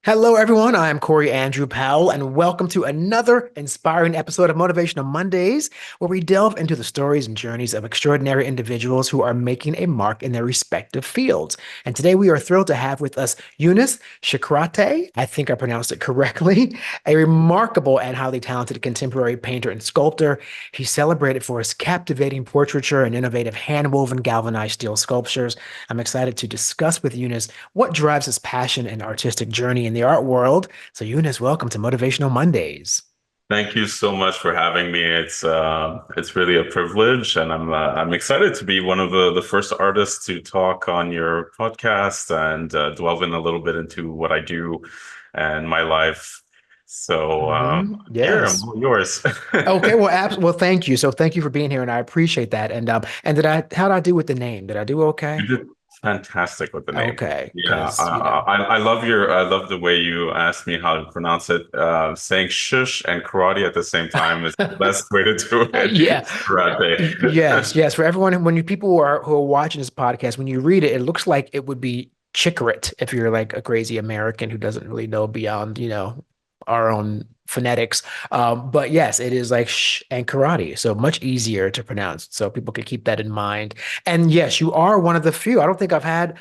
Hello, everyone. I am Corey Andrew Powell, and welcome to another inspiring episode of Motivational Mondays, where we delve into the stories and journeys of extraordinary individuals who are making a mark in their respective fields. And today we are thrilled to have with us Yunus Chkirate. I think I pronounced it correctly, a remarkable and highly talented contemporary painter and sculptor. He's celebrated for his captivating portraiture and innovative hand-woven galvanized steel sculptures. I'm excited to discuss with Yunus what drives his passion and artistic journey in the art world. So, Yunus, welcome to Motivational Mondays. Thank you so much for having me. It's really a privilege, and I'm excited to be one of the first artists to talk on your podcast and delve in a little bit into what I do and my life. So here, I'm Yes. all yours. Okay. Well, thank you. So, thank you for being here, and I appreciate that. And how did I do with the name? Did I do You okay? did fantastic with the name. Okay, Yeah, because I love the way you asked me how to pronounce it. Saying shush and karate at the same time is the best way to do it. yeah, It's karate. yes. For everyone, when you people who are watching this podcast, when you read it, it looks like it would be Chikrit if you're like a crazy American who doesn't really know beyond, our own phonetics. But yes, it is like sh and karate, so much easier to pronounce. So people can keep that in mind. And yes, you are one of the few. I don't think I've had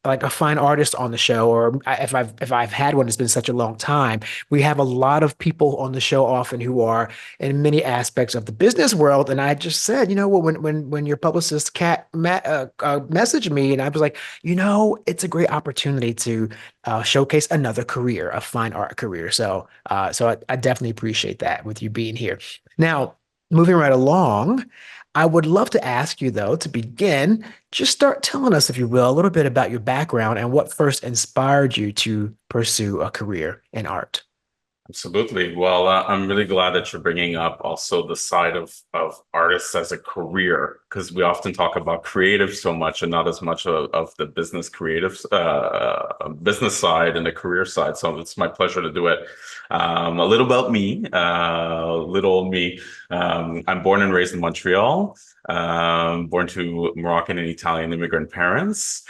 like a fine artist on the show, or if I've had one, it's been such a long time. We have a lot of people on the show often who are in many aspects of the business world, and I just said, when your publicist cat messaged me, and I was like, it's a great opportunity to showcase another career, a fine art career. So I definitely appreciate that with you being here. Now, moving right along. I would love to ask you, though, to begin, just start telling us, if you will, a little bit about your background and what first inspired you to pursue a career in art. Absolutely. Well, I'm really glad that you're bringing up also the side of artists as a career, because we often talk about creative so much and not as much of the business creative business side and the career side. So it's my pleasure to do it. A little about me, little old me. I'm born and raised in Montreal, born to Moroccan and Italian immigrant parents.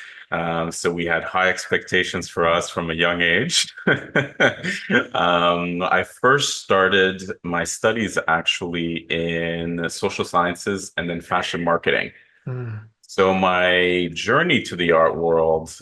So we had high expectations for us from a young age. I first started my studies actually in social sciences and then fashion marketing. Mm. So my journey to the art world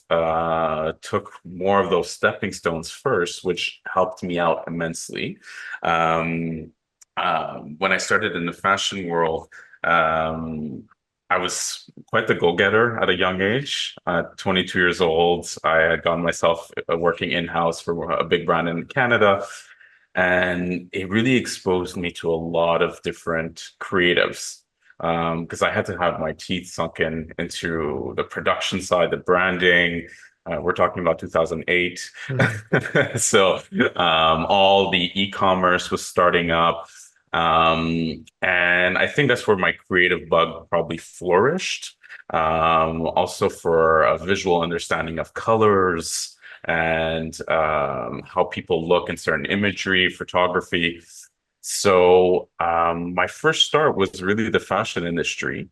took more of those stepping stones first, which helped me out immensely. When I started in the fashion world, um, I was quite the go-getter at a young age. At 22 years old, I had gotten myself working in-house for a big brand in Canada. And it really exposed me to a lot of different creatives because I had to have my teeth sunk into the production side, the branding. We're talking about 2008. Mm. So all the e-commerce was starting up. And I think that's where my creative bug probably flourished. Also for a visual understanding of colors and how people look in certain imagery, photography. So my first start was really the fashion industry.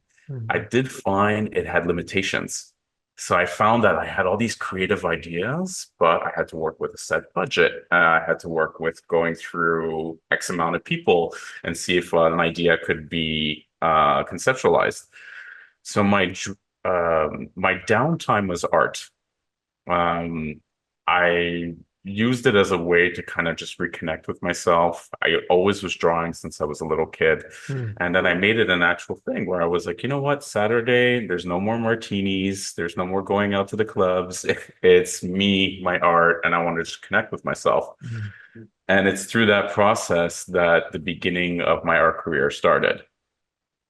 I Mm. did find it had limitations. So I found that I had all these creative ideas, but I had to work with a set budget. I had to work with going through X amount of people and see if an idea could be conceptualized. So my downtime was art. Um, I used it as a way to kind of just reconnect with myself. I always was drawing since I was a little kid. Mm. And then I made it an actual thing where I was like, you know what, Saturday, there's no more martinis, there's no more going out to the clubs. It's me, my art, and I want to just connect with myself. Mm. And it's through that process that the beginning of my art career started.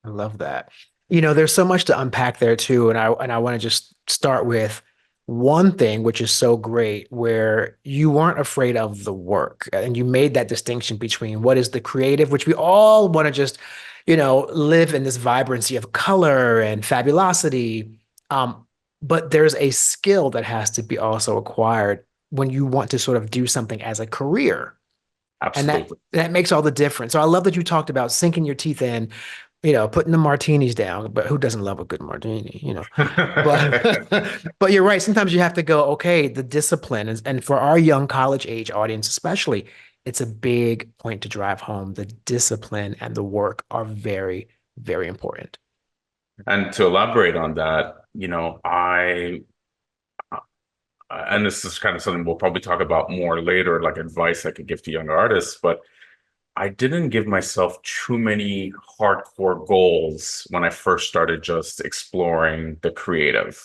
I love that. There's so much to unpack there too, and I want to just start with one thing, which is so great, where you weren't afraid of the work, and you made that distinction between what is the creative, which we all want to just, live in this vibrancy of color and fabulosity. Um, but there's a skill that has to be also acquired when you want to sort of do something as a career. And that Absolutely. that makes all the difference. So I love that you talked about sinking your teeth in, putting the martinis down, but who doesn't love a good martini? But but you're right. Sometimes you have to go, okay, the discipline is, and for our young college age audience especially, it's a big point to drive home. The discipline and the work are very, very important. And to elaborate on that, and this is kind of something we'll probably talk about more later, like advice I could give to younger artists, but I didn't give myself too many hardcore goals when I first started just exploring the creative.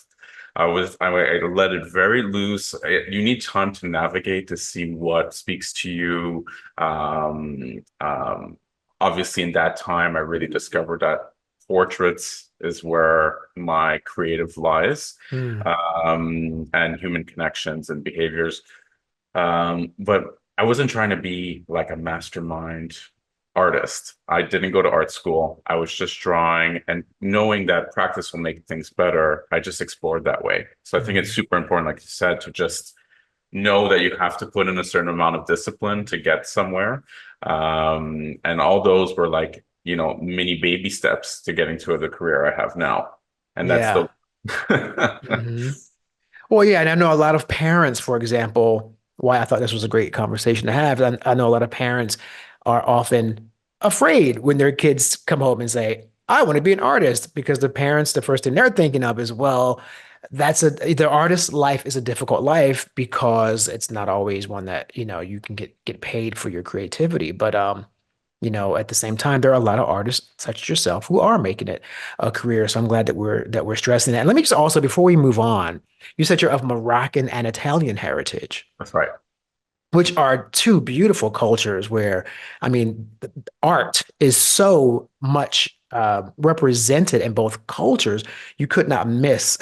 I let it very loose. You need time to navigate to see what speaks to you. Um, um, Obviously, in that time, I really discovered that portraits is where my creative lies, Hmm. and human connections and behaviors. But I wasn't trying to be like a mastermind artist. I didn't go to art school. I was just drawing and knowing that practice will make things better. I just explored that way. So I think it's Hmm. super important, like you said, to just know that you have to put in a certain amount of discipline to get somewhere. And all those were like, mini baby steps to getting to the career I have now. And that's the Yeah. Hmm. Well, yeah, and I know a lot of parents, for example, why I thought this was a great conversation to have. I know a lot of parents are often afraid when their kids come home and say, I want to be an artist, because the parents, the first thing they're thinking of is, well, the artist's life is a difficult life because it's not always one that, you can get paid for your creativity. But at the same time, there are a lot of artists such as yourself who are making it a career. So I'm glad that we're stressing that. And let me just also, before we move on, you said you're of Moroccan and Italian heritage, That's right. which are two beautiful cultures where, I mean, art is so much represented in both cultures. You could not miss,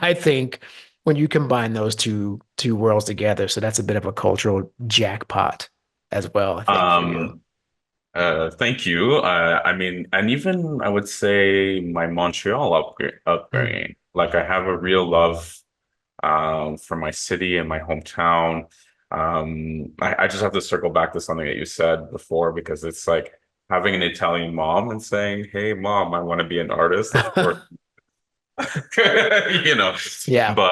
I think, when you combine those two worlds together. So that's a bit of a cultural jackpot as well, I think, for you. Um, Thank you. I mean, and even I would say my Montreal Mm. upbringing, like I have a real love for my city and my hometown. I just have to circle back to something that you said before because it's like having an Italian mom and saying, "Hey, mom, I want to be an artist." Of course, you know, Yeah. but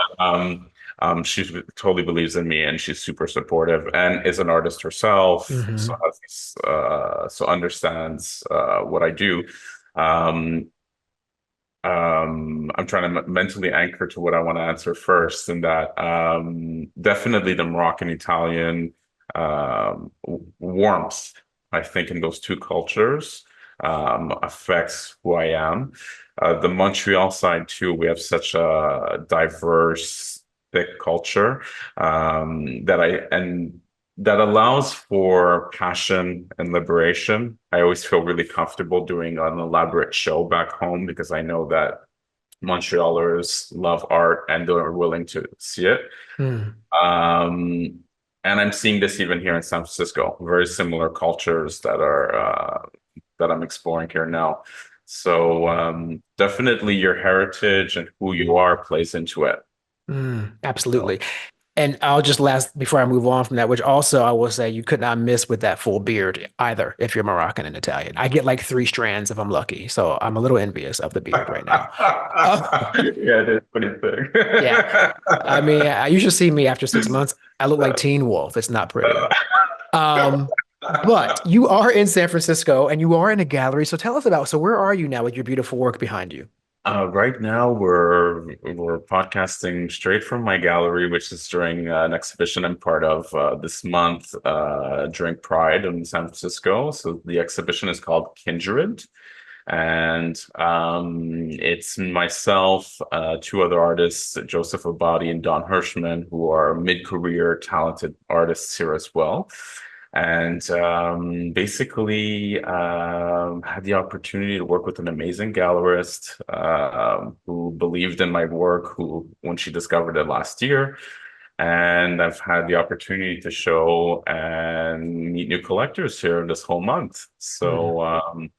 she totally believes in me and she's super supportive and is an artist herself, so Hmm. has so understands what I do. Um, I'm trying to mentally anchor to what I want to answer first, and that definitely the Moroccan Italian warmth, I think, in those two cultures affects who I am. The Montreal side too, we have such a diverse, thick culture that allows for passion and liberation. I always feel really comfortable doing an elaborate show back home because I know that Montrealers love art and they're willing to see it. Mm. Um, and I'm seeing this even here in San Francisco, very similar cultures that I'm exploring here now. So definitely your heritage and who you are plays into it. So Absolutely. And I'll just last before I move on from that, which also I will say you could not miss with that full beard either if you're Moroccan and Italian. I get like three strands if I'm lucky. So I'm a little envious of the beard right now. Uh, yeah, it is pretty big. yeah. I mean, you should see me after 6 months. I look like Teen Wolf. It's not pretty. Um, but you are in San Francisco and you are in a gallery. So tell us about, so where are you now with your beautiful work behind you? Right now we're podcasting straight from my gallery, which is during an exhibition I'm part of this month during Pride in San Francisco. So the exhibition is called Kindred, and it's myself, two other artists, Joseph Abadi and Don Hirschman, who are mid-career talented artists here as well. And basically had the opportunity to work with an amazing gallerist who believed in my work, who when she discovered it last year. And I've had the opportunity to show and meet new collectors here this whole month. Hmm. So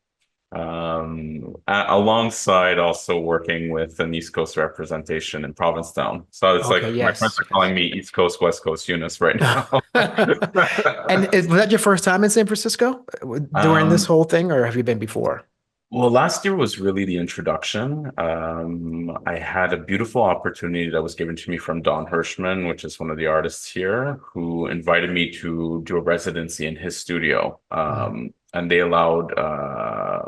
alongside also working with an East Coast representation in Provincetown. So it's Okay, like my friends yes, are yes. calling me East Coast, West Coast Eunice right now. And was that your first time in San Francisco during this Um, whole thing, or have you been before? Well, last year was really the introduction. I had a beautiful opportunity that was given to me from Don Hirschman, which is one of the artists here, who invited me to do a residency in his studio. Mm. And they allowed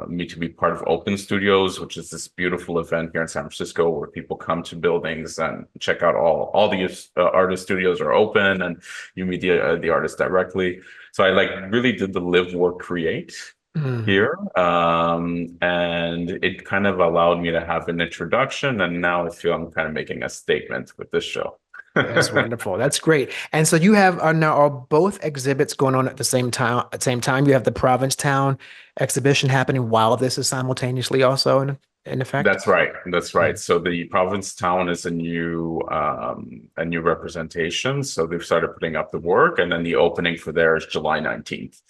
me to be part of Open Studios, which is this beautiful event here in San Francisco where people come to buildings and check out all the artist studios are open, and you meet the artist directly. So I like really did the live, work, create Mm. here. And it kind of allowed me to have an introduction. And now I feel I'm kind of making a statement with this show. That's wonderful. That's great. And so you have now are both exhibits going on at the same time. At the same time, you have the Provincetown exhibition happening while this is simultaneously also in effect. That's right. That's right. Mm. So the Provincetown is a new representation. So they've started putting up the work, and then the opening for there is July 19th.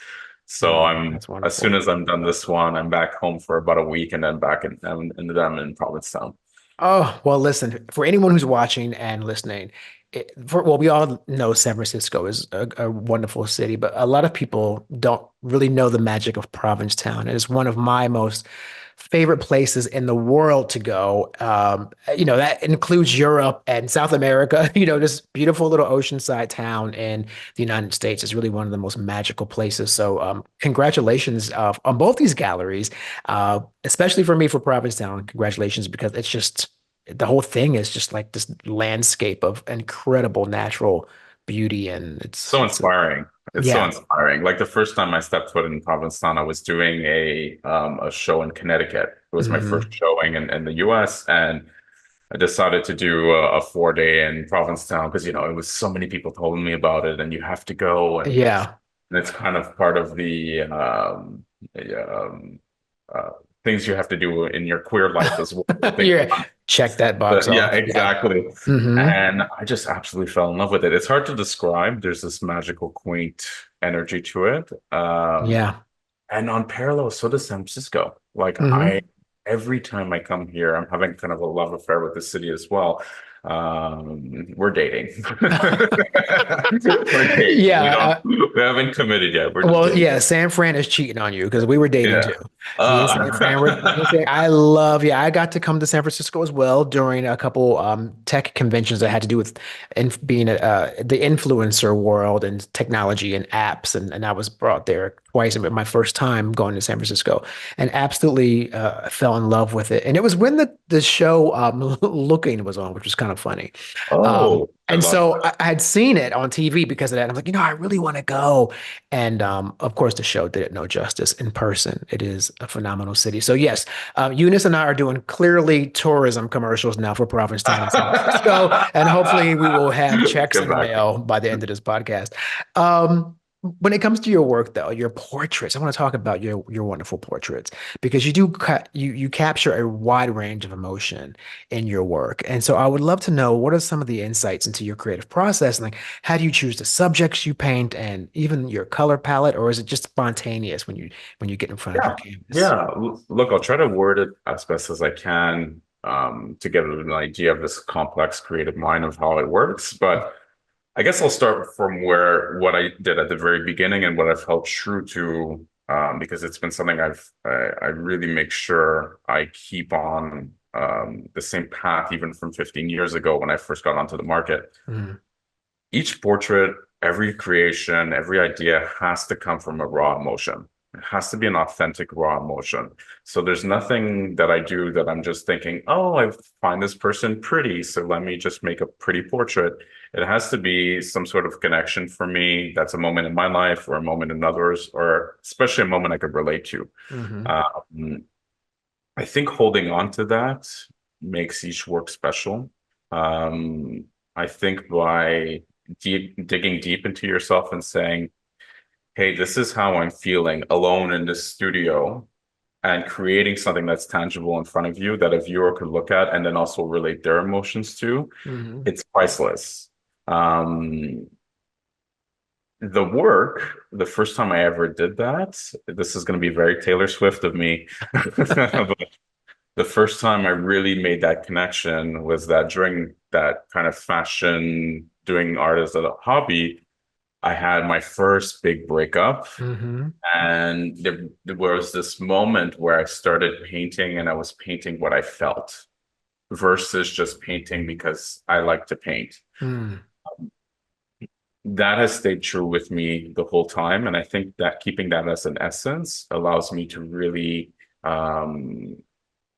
So Mm, I'm that's as soon wonderful. as I'm done this one, I'm back home for about a week, and then back and then I'm in Provincetown. Oh, well, listen, for anyone who's watching and listening, well, we all know San Francisco is a wonderful city, but a lot of people don't really know the magic of Provincetown. It is one of my most favorite places in the world to go. That includes Europe and South America. This beautiful little oceanside town in the United States is really one of the most magical places. So, congratulations on both these galleries, especially for me for Provincetown. Congratulations, because it's just the whole thing is just like this landscape of incredible natural beauty, and So inspiring. It's so yeah. inspiring. Like the first time I stepped foot in Provincetown, I was doing a show in Connecticut. It was my first Hmm. showing in the US, and I decided to do a 4 day in Provincetown because it was so many people told me about it, and you have to go, Yeah. and it's kind of part of the uh, things you have to do in your queer life as well. I think Yeah. Check that box yeah, off. Yeah. exactly. Hmm. And I just absolutely fell in love with it. It's hard to describe. There's this magical, quaint energy to it. Yeah. And on parallel, so does San Francisco. Like Hmm. every time I come here, I'm having kind of a love affair with the city as well. We're dating. We're dating. Yeah. We haven't committed yet. We're just Well, dating. yeah, San Fran is cheating on you because we were dating Yeah. too. Me and San Fran were. Me and Uh, San, yeah, I got to come to San Francisco as well during a couple tech conventions that had to do with being the influencer world and technology and apps, and I was brought there twice. And my first time going to San Francisco, and absolutely fell in love with it. And it was when the show Looking was on, which was kind of funny. I And love so that. I had seen it on TV because of that. I'm like, I really want to go. And of course, the show did it no justice in person. It is a phenomenal city. So yes, Eunice and I are doing clearly tourism commercials now for Provincetown and San Francisco, and hopefully we will have checks Get in the back. mail by the end of this podcast. Um, when it comes to your work, though, your portraits, I want to talk about your wonderful portraits because you capture a wide range of emotion in your work, and so I would love to know what are some of the insights into your creative process, and like how do you choose the subjects you paint, and even your color palette, or is it just spontaneous when you get in front of your Yeah, canvas? yeah. Look, I'll try to word it as best as I can to get an idea of this complex creative mind of how it works. But I guess I'll start from where what I did at the very beginning and what I've held true to, because it's been something I really make sure I keep on the same path, even from 15 years ago when I first got onto the market. Mm, Each portrait, every creation, every idea has to come from a raw emotion. It has to be an authentic raw emotion. So there's nothing that I do that I'm just thinking, oh, I find this person pretty, so let me just make a pretty portrait. It has to be some sort of connection for me. That's a moment in my life or a moment in others, or especially a moment I could relate to. hmm. Um, I think holding on to that makes each work special. Um, I think by digging deep into yourself and saying, hey, this is how I'm feeling alone in this studio, and creating something that's tangible in front of you that a viewer could look at and then also relate their emotions to, Hmm. it's priceless. Um, the work, the first time I ever did that, this is going to be very Taylor Swift of me, but the first time I really made that connection was that during that kind of fashion, doing art as a hobby, I had my first big breakup, Hmm. and there was this moment where I started painting, and I was painting what I felt versus just painting because I like to paint. Mm. That has stayed true with me the whole time. And I think that keeping that as an essence allows me to really um,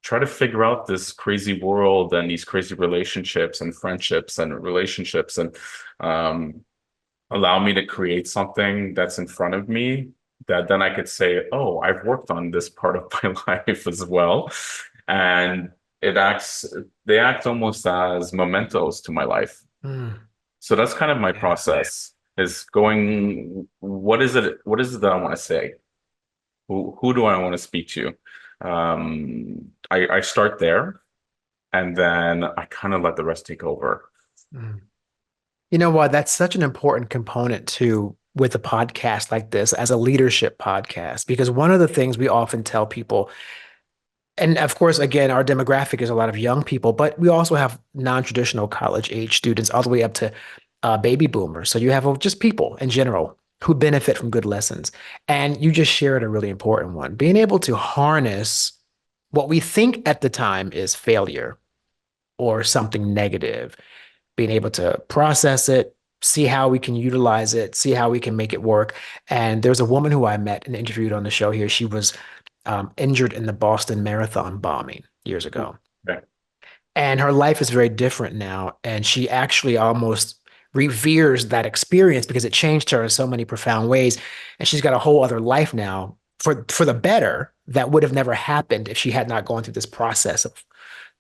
try to figure out this crazy world and these crazy relationships and friendships and relationships and um, allow me to create something that's in front of me that then I could say, oh, I've worked on this part of my life as well. And it acts, they act almost as mementos to my life. Mm. So that's kind of my Yeah. process is going, what is it that I want to say? Who do I want to speak to? I start there and then I kind of let the rest take over. Mm. You know what? That's such an important component too with a podcast like this as a leadership podcast, because one of the things we often tell people, and of course, again, our demographic is a lot of young people, but we also have non-traditional college age students all the way up to baby boomers. So you have just people in general who benefit from good lessons. And you just shared a really important one, being able to harness what we think at the time is failure or something negative, being able to process it, see how we can utilize it, see how we can make it work. And there's a woman who I met and interviewed on the show here. She was injured in the Boston Marathon bombing years ago. Okay. And her life is very different now. And she actually almost reveres that experience because it changed her in so many profound ways. And she's got a whole other life now for the better that would have never happened if she had not gone through this process of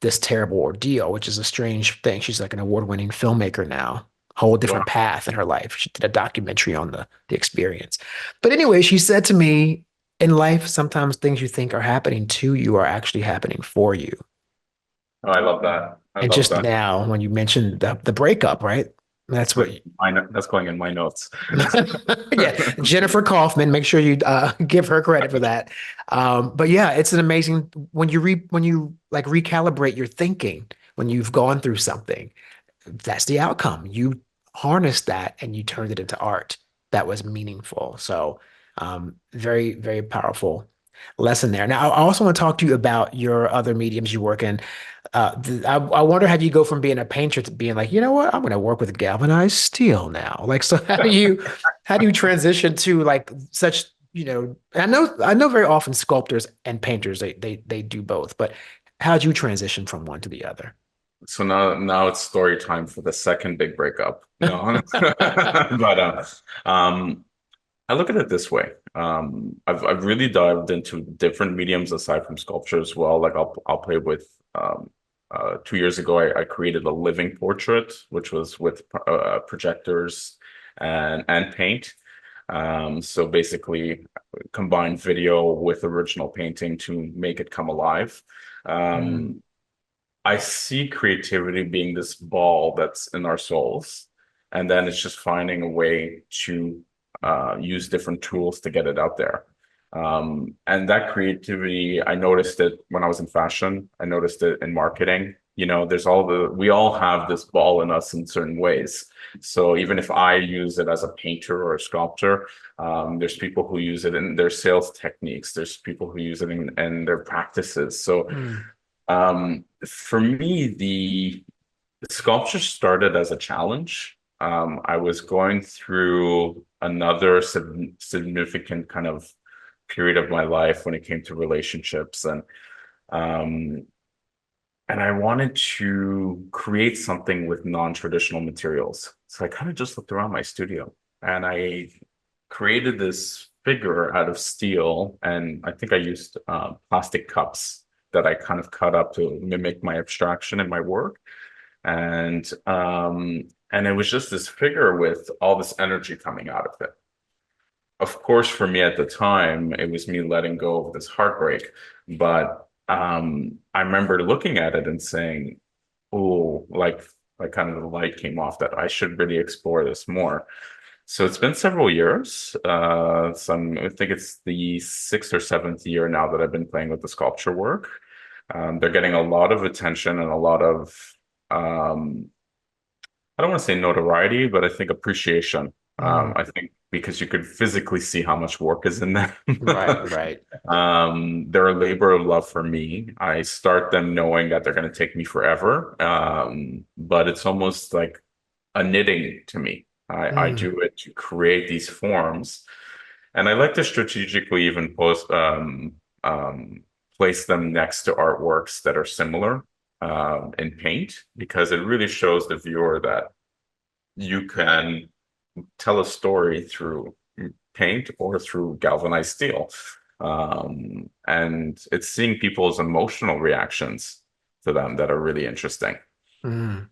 this terrible ordeal, which is a strange thing. She's like an award-winning filmmaker now, whole different Wow. path in her life. She did a documentary on the experience. But anyway, she said to me, in life, sometimes things you think are happening to you are actually happening for you. Oh, I love that. I And love just that. now, when you mentioned the breakup, right? That's what. That's going in my notes. Yeah, Jennifer Kaufman. Make sure you give her credit for that. But yeah, it's an amazing when you like recalibrate your thinking when you've gone through something. That's the outcome. You harnessed that and you turned it into art that was meaningful. So, very, very powerful lesson there. Now, I also want to talk to you about your other mediums you work in. I wonder how you go from being a painter to being like, you know what, I'm going to work with galvanized steel now. Like, so how do you transition to like such, I know very often sculptors and painters, they do both, but how do you transition from one to the other? So now it's story time for the second big breakup. No, but I look at it this way. I've really dived into different mediums aside from sculpture as well. Like I'll play with 2 years ago I created a living portrait, which was with projectors and paint. So basically combine video with original painting to make it come alive. Mm, Um, I see creativity being this ball that's in our souls, and then it's just finding a way to use different tools to get it out there. And that creativity, I noticed it when I was in fashion. I noticed it in marketing. We all have this ball in us in certain ways. So even if I use it as a painter or a sculptor, there's people who use it in their sales techniques. There's people who use it in their practices. So mm, for me, the sculpture started as a challenge. I was going through another significant kind of period of my life when it came to relationships, um, and I wanted to create something with non-traditional materials. So I kind of just looked around my studio and I created this figure out of steel, and I think I used plastic cups that I kind of cut up to mimic my abstraction in my work. And it was just this figure with all this energy coming out of it. Of course, for me at the time, it was me letting go of this heartbreak. But I remember looking at it and saying, "Oh, like kind of the light came off that I should really explore this more." So it's been several years. I think it's the sixth or seventh year now that I've been playing with the sculpture work. They're getting a lot of attention and a lot of, I don't want to say notoriety, but I think appreciation Mm. I think because you could physically see how much work is in them. Right, right. They're a labor of love for me. I start them knowing that they're going to take me forever. But it's almost like a knitting to me. I Mm. do it to create these forms, and I like to strategically even um, place them next to artworks that are similar in paint, because it really shows the viewer that you can tell a story through paint or through galvanized steel. And it's seeing people's emotional reactions to them that are really interesting. Mm.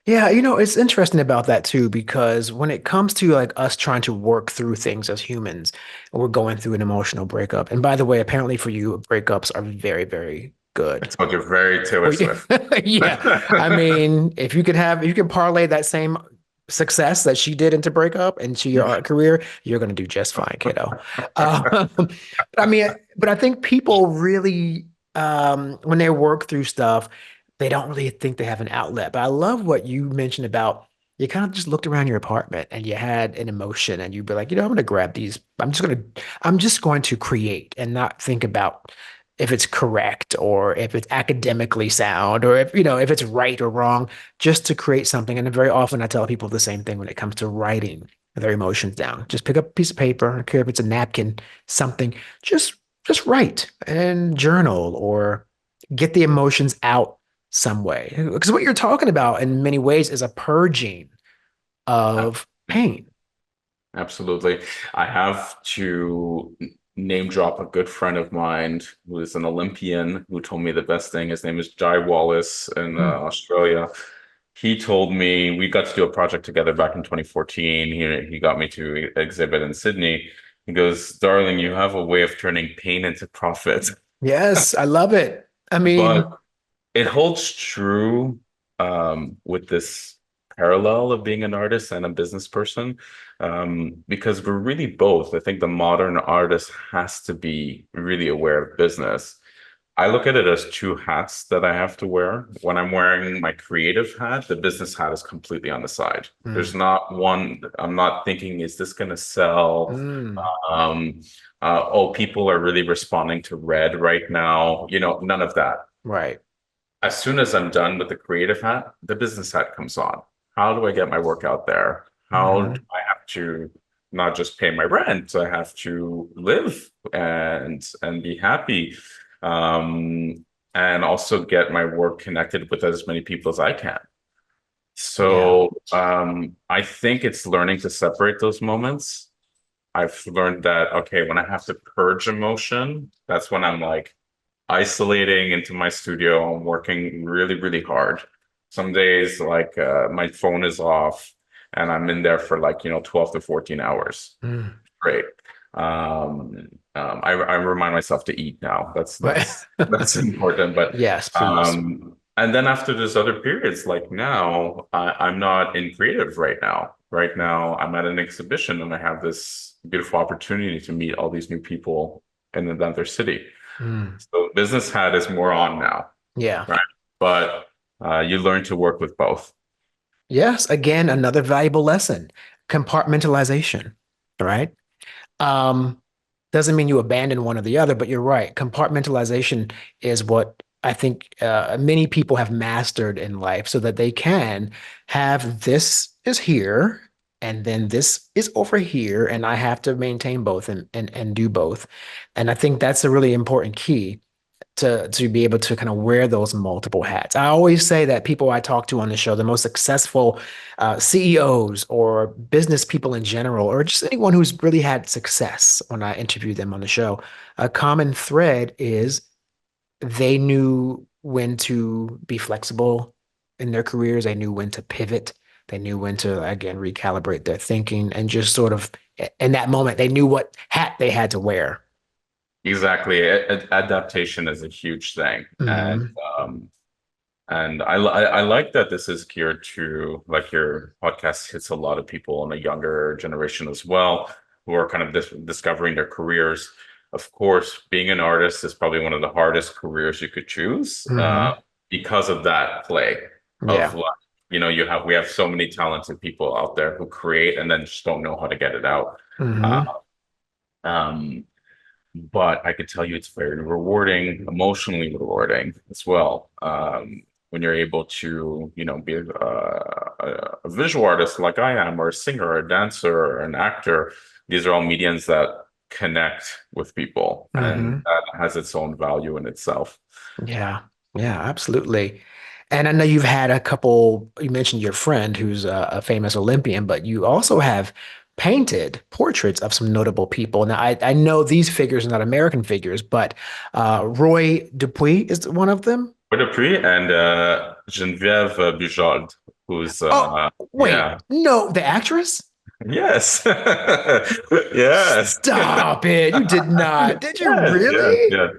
Yeah, it's interesting about that too, because when it comes to like us trying to work through things as humans, we're going through an emotional breakup. And by the way, apparently for you, breakups are very, very I good. told you, very Taylor For you. Swift. Yeah. I mean, if you can parlay that same success that she did into breakup into your art career, you're going to do just fine, kiddo. But I mean, but I think people really, when they work through stuff, they don't really think they have an outlet. But I love what you mentioned about you kind of just looked around your apartment and you had an emotion and you'd be like, I'm going to grab these. I'm just going to create and not think about if it's correct or if it's academically sound or if it's right or wrong, just to create something. And very often I tell people the same thing when it comes to writing their emotions down. Just pick up a piece of paper, I don't care if it's a napkin, something, just just write and journal or get the emotions out some way. Because what you're talking about in many ways is a purging of pain. Absolutely. I have to name drop a good friend of mine who is an Olympian who told me the best thing. His name is Jai Wallace in Mm. Australia. He told me we got to do a project together back in 2014. He got me to exhibit in Sydney. He goes, "Darling, you have a way of turning pain into profit." Yes, I love it. I But mean, it holds true with this parallel of being an artist and a business person, because we're really both. I think the modern artist has to be really aware of business. I look at it as two hats that I have to wear. When I'm wearing my creative hat, the business hat is completely on the side. There's mm, not one, I'm not thinking, is this going to sell? mm, Um, oh, people are really responding to red right now. None of that. right. As soon as I'm done with the creative hat, the business hat comes on. How do I get my work out there? How do Hmm. I have to not just pay my rent? I have to live and be happy, um, and also get my work connected with as many people as I can. Yeah. So I think it's learning to separate those moments. I've learned that, okay, when I have to purge emotion, that's when I'm like isolating into my studio. I'm working really, really hard. Some days, like my phone is off and I'm in there for like, 12 to 14 hours. Mm. Great. I remind myself to eat now. That's Right. that's that's important. But Yes, please. and then after there's other periods, like now, I'm not in creative right now. Right now, I'm at an exhibition and I have this beautiful opportunity to meet all these new people in another city. Mm. So business hat is more on now, Yeah. right? But you learn to work with both. Yes. Again, another valuable lesson, compartmentalization, right? Um, doesn't mean you abandon one or the other, but you're right. Compartmentalization is what I think many people have mastered in life so that they can have this is here and then this is over here, and I have to maintain both and do both. And I think that's a really important key to be able to kind of wear those multiple hats. I always say that people I talk to on the show, the most successful CEOs or business people in general, or just anyone who's really had success when I interview them on the show, a common thread is they knew when to be flexible in their careers. They knew when to pivot. They knew when to, again, recalibrate their thinking and just sort of in that moment, they knew what hat they had to wear. Exactly. Adaptation is a huge thing. Hmm. Um, and I like that this is geared to, like, your podcast hits a lot of people in a younger generation as well, who are kind of discovering their careers. Of course, being an artist is probably one of the hardest careers you could choose, Hmm. because of that play of Yeah. life. we have so many talented people out there who create and then just don't know how to get it out. Uh, Hmm. um, but I could tell you it's very rewarding, emotionally rewarding as well. When you're able to, be a visual artist like I am, or a singer, or a dancer, or an actor. These are all mediums that connect with people, and Hmm. that has its own value in itself. Yeah. Yeah, absolutely. And I know you've had a couple, you mentioned your friend who's a famous Olympian, but you also have painted portraits of some notable people. Now, I know these figures are not American figures, but Roy Dupuis is one of them. Dupree and Geneviève Bujold, who's Oh, yeah, wait, no, the actress? yes, yes. Stop it. You did not. Did you Yes, yes, really? yes.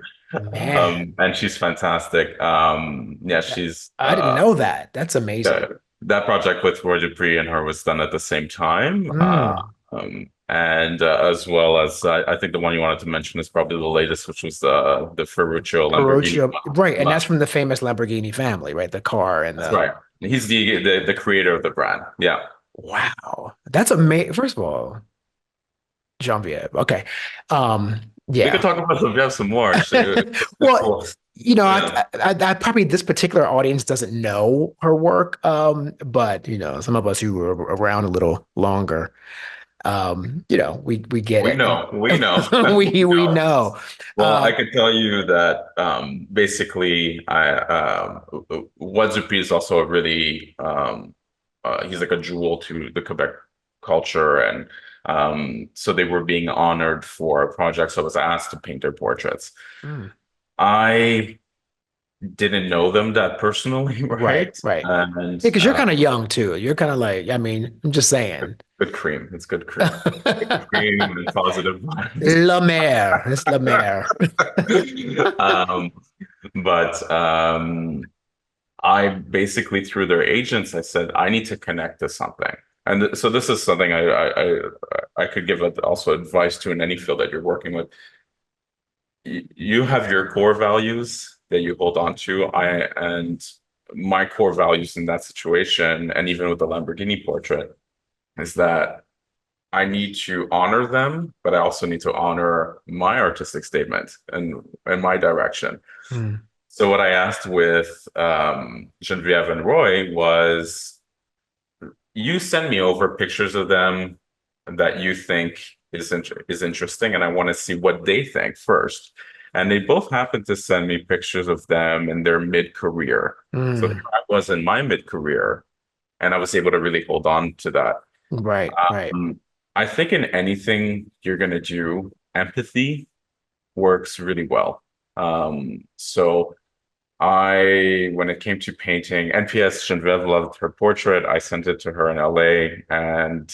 Man, And she's fantastic. Yeah, she's I didn't know that. That's yeah, amazing. that project with Roy Dupree and her was done at the same time. Mm. And as well as I think the one you wanted to mention is probably the latest, which was the Ferruccio Lamborghini. Ferruccio, right, and that's Lab. from the famous Lamborghini family, right? The car and That's the right. He's the creator of the brand. Yeah. wow. That's amazing. First of all, Jean-Pierre. Okay. Um, We could yeah. talk about Genevieve some more. It's Well, cool. Yeah. I probably this particular audience doesn't know her work. But some of us who were around a little longer, we get We it. know, we know, we We know. know. Well, I Um, could tell you that basically, Wadzupi is also a really he's like a jewel to the Quebec culture, and so they were being honored for a project. So I was asked to paint their portraits. mm, I didn't know them that personally, right, right? right. And Yeah, because you're kind of young too. You're kind of like, I mean, I'm just saying. good cream. It's good cream. Good cream and positive vibes. La Mer. It's La Mer. um, but I basically through their agents, I said I need to connect to something, and so this is something I could give also advice to in any field that you're working with. You have your core values that you hold on to. And my core values in that situation, and even with the Lamborghini portrait, is that I need to honor them, but I also need to honor my artistic statement and my direction. Mm, So what I asked with Genevieve and Roy was, you send me over pictures of them that you think is interesting, and I want to see what they think first. And they both happened to send me pictures of them in their mid-career. So here mm, I was in my mid-career, and I was able to really hold on to that. right, right. Um, I think in anything you're going to do, empathy works really well. So when it came to painting, NPS Genevieve loved her portrait. I sent it to her in LA, and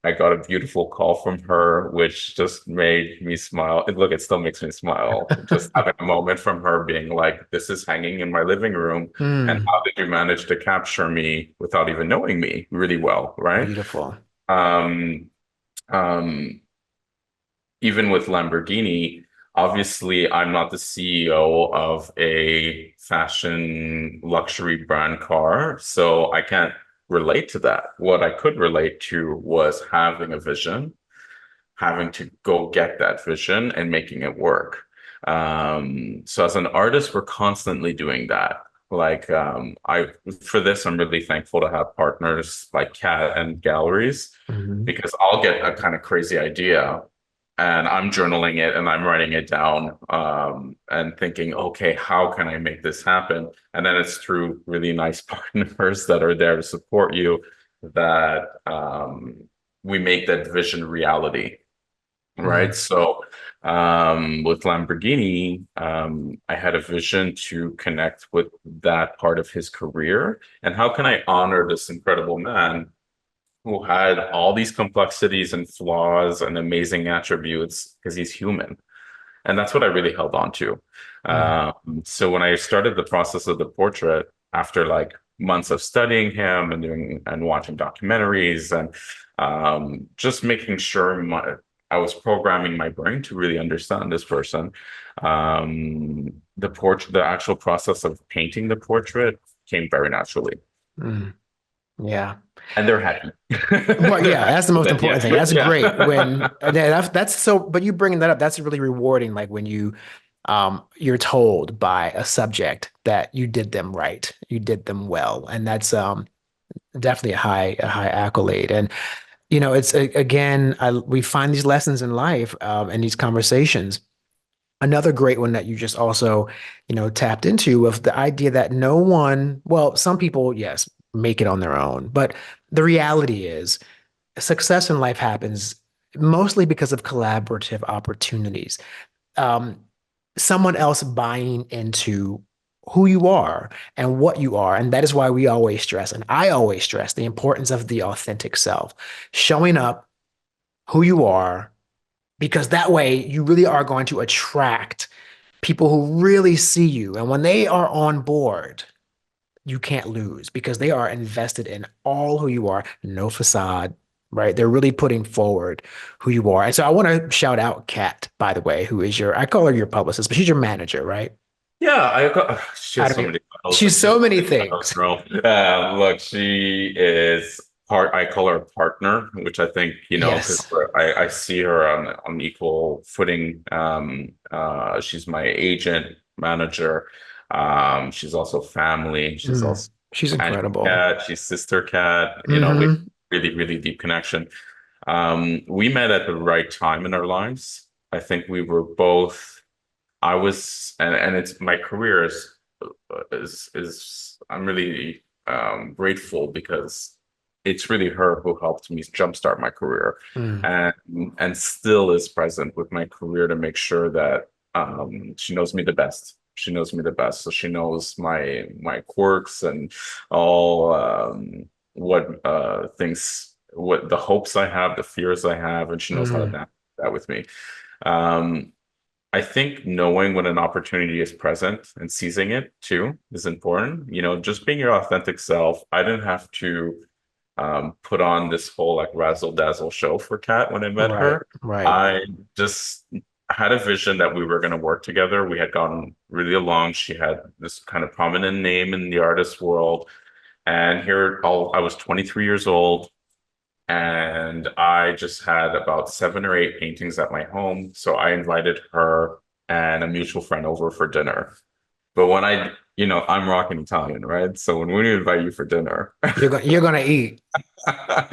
I got a beautiful call from her, which just made me smile. Look, it still makes me smile. Just having a moment from her being like, "This is hanging in my living room, and Mm, how did you manage to capture me without even knowing me really well, right?" beautiful. Um, um, Even with Lamborghini, obviously I'm not the CEO of a fashion luxury brand car, so I can't relate to that. What I could relate to was having a vision, having to go get that vision and making it work. So as an artist, we're constantly doing that. Like for this, I'm really thankful to have partners like Cat and galleries, Hmm. because I'll get a kind of crazy idea and I'm journaling it and I'm writing it down, and thinking, okay, how can I make this happen? And then it's through really nice partners that are there to support you that we make that vision reality. Right. Mm, So with Lamborghini, I had a vision to connect with that part of his career. And how can I honor this incredible man who had all these complexities and flaws and amazing attributes because he's human? And that's what I really held on to. mm, So when I started the process of the portrait, after like months of studying him and doing and watching documentaries and just making sure I was programming my brain to really understand this person. The actual process of painting the portrait came very naturally. Mm, yeah. and they're happy. Well, yeah, that's the most Then, important yeah, thing. That's great when yeah. that's so, but you bringing that up, that's really rewarding. Like when you're told by a subject that you did them right, you did them well. And that's definitely a high accolade. And it's again, we find these lessons in life and these conversations. Another great one that you just also, tapped into of the idea that no one, well, some people, yes, make it on their own, but the reality is success in life happens mostly because of collaborative opportunities. Um, Someone else buying into who you are and what you are. And that is why we always stress, and I always stress the importance of the authentic self, showing up who you are, because that way you really are going to attract people who really see you. And when they are on board, you can't lose because they are invested in all who you are, no facade, right? They're really putting forward who you are. And so I want to shout out Kat, by the way, who is I call her your publicist, but she's your manager, right? Yeah, I got, she I has don't so even, many titles. she's Like she has so so many many titles, things. bro. Look, she is I call her a partner, which I think, because Yes. I see her on equal footing. She's my agent, manager. She's also family. She's Mm, also she's companion incredible. cat. She's sister cat. We Hmm. really, really deep connection. We met at the right time in our lives. I think we were both. I was, and it's my career is I'm really grateful because it's really her who helped me jumpstart my career, Mm, and still is present with my career to make sure that she knows me the best. She knows me the best, so she knows my quirks and all what things, what the hopes I have, the fears I have, and she knows how to mm, navigate that with me. Um, I think knowing when an opportunity is present and seizing it too is important. Just being your authentic self. I didn't have to put on this whole like razzle dazzle show for Kat when I met right, her. right. I just had a vision that we were going to work together. We had gotten really along. She had this kind of prominent name in the artist world. And I was 23 years old. And I just had about 7 or 8 paintings at my home. So I invited her and a mutual friend over for dinner. But I'm rocking Italian, right? So when we invite you for dinner, You're gonna eat, I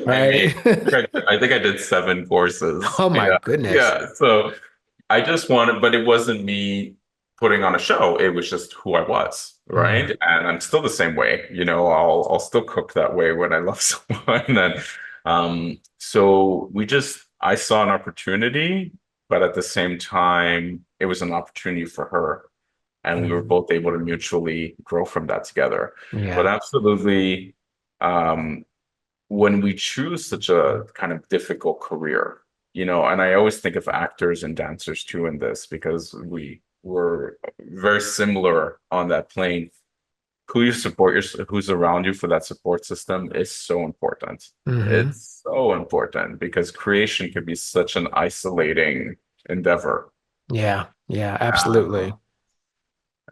right? mean, I think I did 7 courses. Oh my Yeah. goodness. Yeah. So I just wanted, but it wasn't me putting on a show. It was just who I was, right? Mm, And I'm still the same way. I'll still cook that way when I love someone. And so I saw an opportunity, but at the same time, it was an opportunity for her. And we were mm, both able to mutually grow from that together. But yeah. absolutely, um, when we choose such a kind of difficult career, and I always think of actors and dancers too in this because we were very similar on that plane. Who you support, who's around you for that support system is so important. Hmm. It's so important because creation can be such an isolating endeavor. Yeah. Yeah. Uh, Absolutely.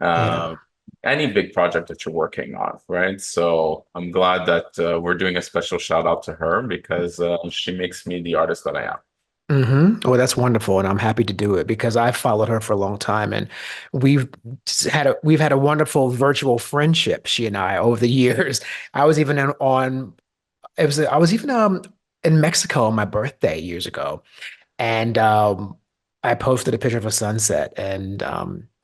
Yeah. uh, any big project that you're working on, right? So I'm glad that we're doing a special shout out to her because she makes me the artist that I am. Well, that's wonderful, and I'm happy to do it because I've followed her for a long time, and we've we've had a wonderful virtual friendship, she and I, over the years. I was even on I was even in Mexico on my birthday years ago, and I posted a picture of a sunset, and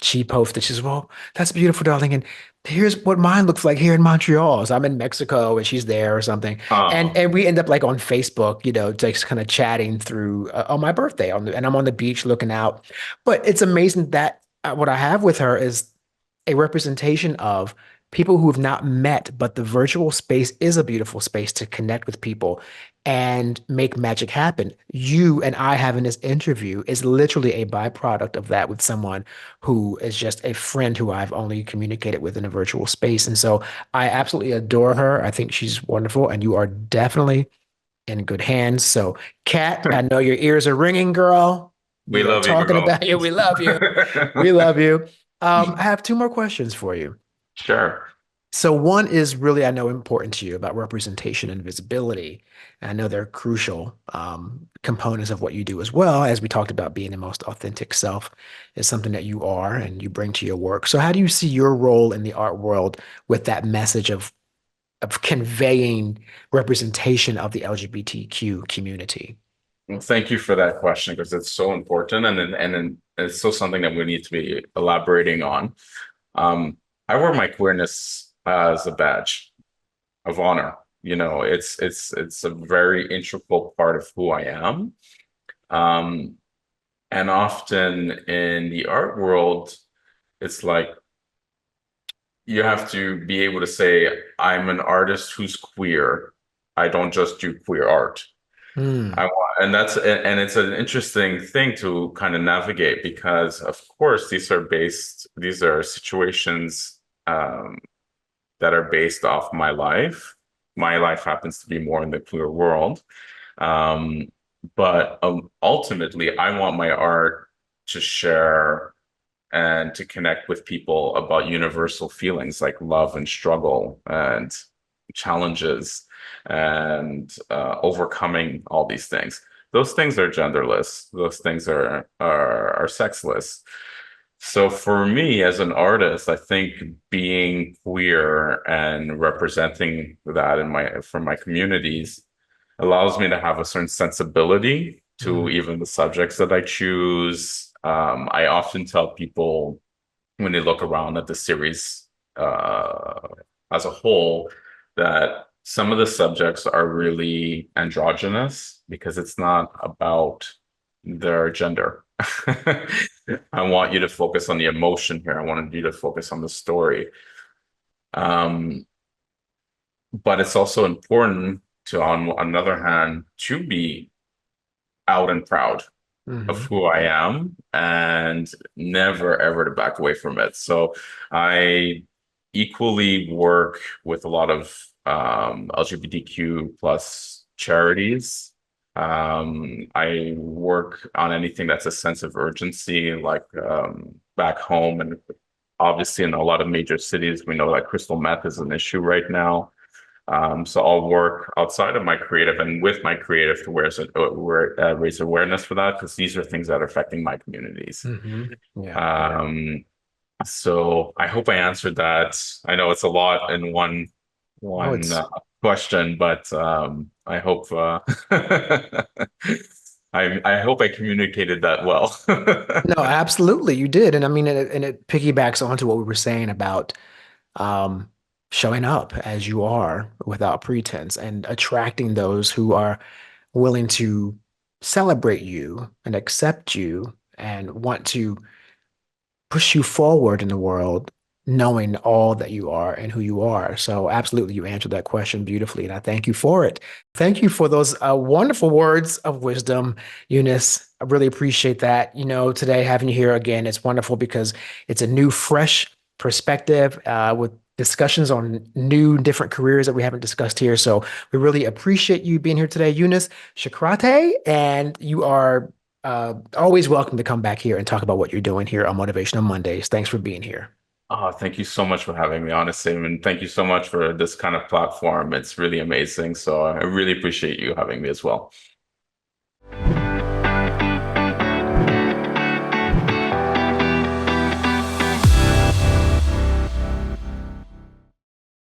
she posted, she says, "Well, that's beautiful, darling. And here's what mine looks like here in Montreal." So I'm in Mexico, and she's there or something, and Oh, we end up like on Facebook, just kind of chatting through on my birthday, and I'm on the beach looking out. But it's amazing that what I have with her is a representation of people who have not met, but the virtual space is a beautiful space to connect with people and make magic happen. You and I having this interview is literally a byproduct of that with someone who is just a friend who I've only communicated with in a virtual space. And so I absolutely adore her. I think she's wonderful, and you are definitely in good hands. So, Kat, I know your ears are ringing, girl. we We are love you, talking girl. about you. We love you. We love you. I have two more questions for you. Sure. So one is really, I know, important to you about representation and visibility. And I know they're crucial components of what you do as well, as we talked about being the most authentic self is something that you are and you bring to your work. So how do you see your role in the art world with that message of conveying representation of the LGBTQ community? Well, thank you for that question because it's so important and it's still something that we need to be elaborating on. Um, I wear my queerness as a badge of honor. You know, it's a very integral part of who I am. Um, and often in the art world, it's like you have to be able to say, I'm an artist who's queer. I don't just do queer art. Hmm. And it's an interesting thing to kind of navigate because, of course, these are situations that are based off my life. My life happens to be more in the queer world. Um, but ultimately, I want my art to share and to connect with people about universal feelings like love and struggle and challenges and overcoming all these things. Those things are genderless. Those things are sexless. So for me as an artist, I think being queer and representing that in my from my communities allows me to have a certain sensibility to Hmm. even the subjects that I choose. I often tell people when they look around at the series uh, as a whole that some of the subjects are really androgynous because it's not about their gender. I want you to focus on the emotion here. I wanted you to focus on the story. Um, but it's also important to, on another hand, to be out and proud of Hmm. who I am and never ever to back away from it. So I equally work with a lot of LGBTQ plus charities. I work on anything that's a sense of urgency, like back home, and obviously in a lot of major cities, we know that crystal meth is an issue right now. So I'll work outside of my creative and with my creative to raise awareness for that because these are things that are affecting my communities. Hmm. Yeah. Um, so I hope I answered that. I know it's a lot in Oh, one it's question, but I hope I hope I communicated that well. no, absolutely, you did, and I mean, and it piggybacks onto what we were saying about um, showing up as you are without pretense and attracting those who are willing to celebrate you and accept you and want to push you forward in the world, knowing all that you are and who you are. So, absolutely, you answered that question beautifully, and I thank you for it. Thank you for those wonderful words of wisdom, Eunice. I really appreciate that. Today having you here again, it's wonderful because it's a new, fresh perspective with discussions on new, different careers that we haven't discussed here. So, we really appreciate you being here today, Yunus Chkirate, and you are always welcome to come back here and talk about what you're doing here on Motivational Mondays. Thanks for being here. Oh, thank you so much for having me on, Sim, and thank you so much for this kind of platform. It's really amazing. So I really appreciate you having me as well.